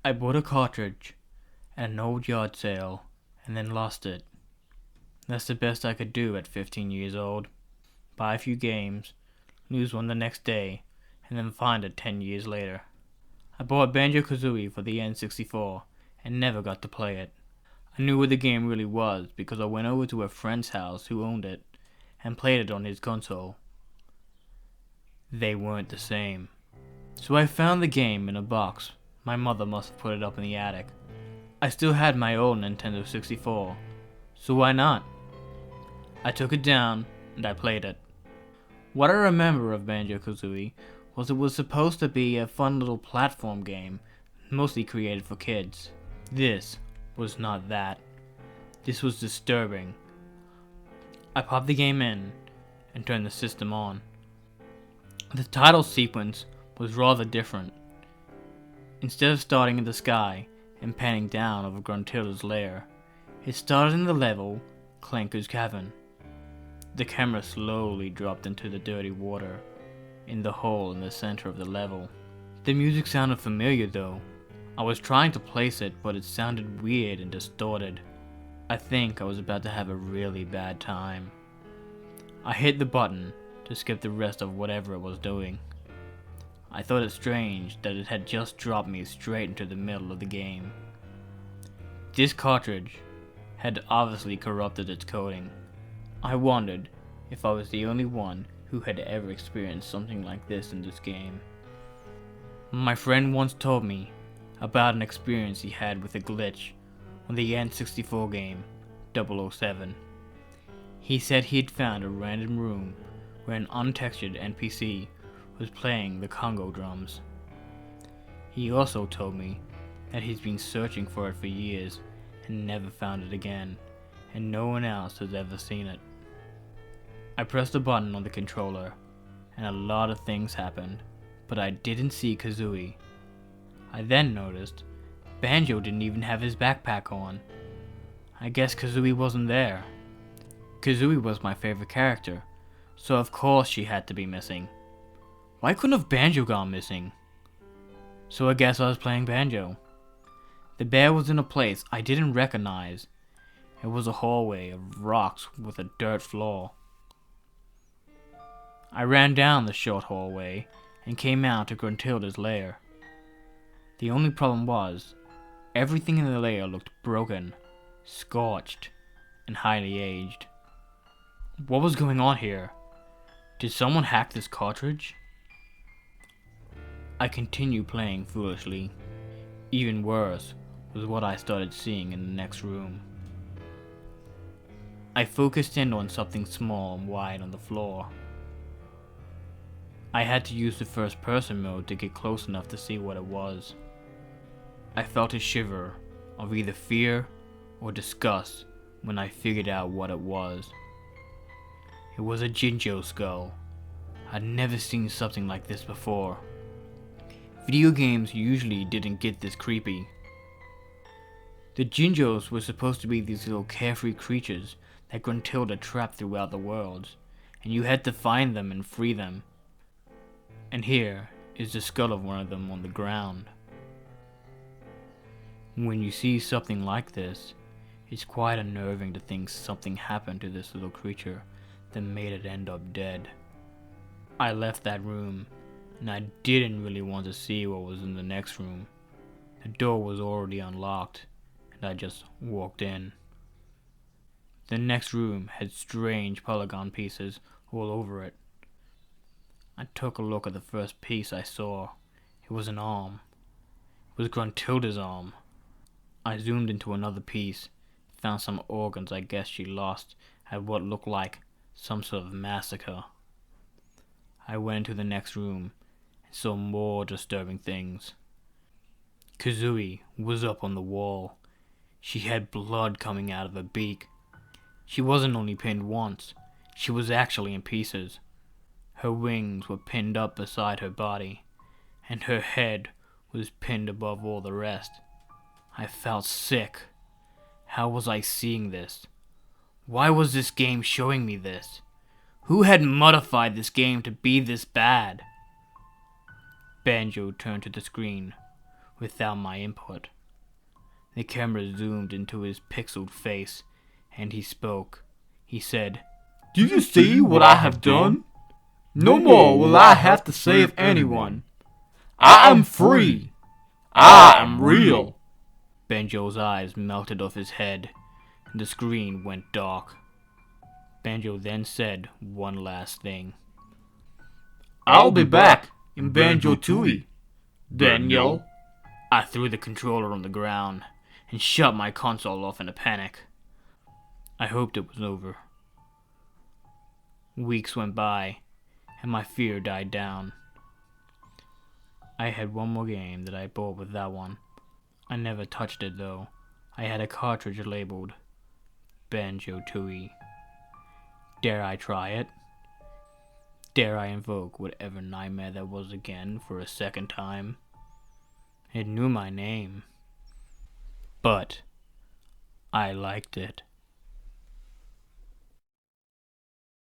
I bought a cartridge at an old yard sale and then lost it. That's the best I could do at 15 years old. Buy a few games, lose one the next day, and then find it 10 years later. I bought Banjo-Kazooie for the N64 and never got to play it. I knew what the game really was because I went over to a friend's house who owned it and played it on his console. They weren't the same. So I found the game in a box. My mother must have put it up in the attic. I still had my old Nintendo 64, so why not? I took it down and I played it. What I remember of Banjo-Kazooie was it was supposed to be a fun little platform game, mostly created for kids. This was not that. This was disturbing. I popped the game in and turned the system on. The title sequence was rather different. Instead of starting in the sky and panning down over Gruntilda's lair, it started in the level Clanker's Cavern. The camera slowly dropped into the dirty water in the hole in the center of the level. The music sounded familiar though. I was trying to place it, but it sounded weird and distorted. I think I was about to have a really bad time. I hit the button to skip the rest of whatever it was doing. I thought it strange that it had just dropped me straight into the middle of the game. This cartridge had obviously corrupted its coding. I wondered if I was the only one who had ever experienced something like this in this game. My friend once told me about an experience he had with a glitch on the N64 game 007. He said he had found a random room where an untextured NPC was playing the Congo drums. He also told me that he's been searching for it for years and never found it again, and no one else has ever seen it. I pressed a button on the controller, and a lot of things happened, but I didn't see Kazooie. I then noticed Banjo didn't even have his backpack on. I guess Kazooie wasn't there. Kazooie was my favorite character, so of course she had to be missing. Why couldn't have Banjo gone missing? So I guess I was playing Banjo. The bear was in a place I didn't recognize. It was a hallway of rocks with a dirt floor. I ran down the short hallway and came out to Gruntilda's lair. The only problem was, everything in the lair looked broken, scorched, and highly aged. What was going on here? Did someone hack this cartridge? I continued playing foolishly. Even worse was what I started seeing in the next room. I focused in on something small and white on the floor. I had to use the first person mode to get close enough to see what it was. I felt a shiver of either fear or disgust when I figured out what it was. It was a Jinjo skull. I'd never seen something like this before. Video games usually didn't get this creepy. The Jinjos were supposed to be these little carefree creatures that Gruntilda trapped throughout the worlds, and you had to find them and free them. And here is the skull of one of them on the ground. When you see something like this, it's quite unnerving to think something happened to this little creature that made it end up dead. I left that room, and I didn't really want to see what was in the next room. The door was already unlocked, and I just walked in. The next room had strange polygon pieces all over it. I took a look at the first piece I saw. It was an arm. It was Gruntilda's arm. I zoomed into another piece, found some organs I guess she lost at what looked like some sort of massacre. I went into the next room and saw more disturbing things. Kazooie was up on the wall. She had blood coming out of her beak. She wasn't only pinned once, she was actually in pieces. Her wings were pinned up beside her body, and her head was pinned above all the rest. I felt sick. How was I seeing this? Why was this game showing me this? Who had modified this game to be this bad? Banjo turned to the screen. without my input. The camera zoomed into his pixeled face, and he spoke. He said, "Do you see what I have done? No more will I have to save anyone. I am free. I am real." Banjo's eyes melted off his head, and the screen went dark. Banjo then said one last thing. "I'll be back in Banjo Tooie, Daniel." I threw the controller on the ground and shut my console off in a panic. I hoped it was over. Weeks went by, and my fear died down. I had one more game that I bought with that one. I never touched it though. I had a cartridge labeled Banjo Tooie. Dare I try it? Dare I invoke whatever nightmare that was again for a second time? It knew my name. But I liked it.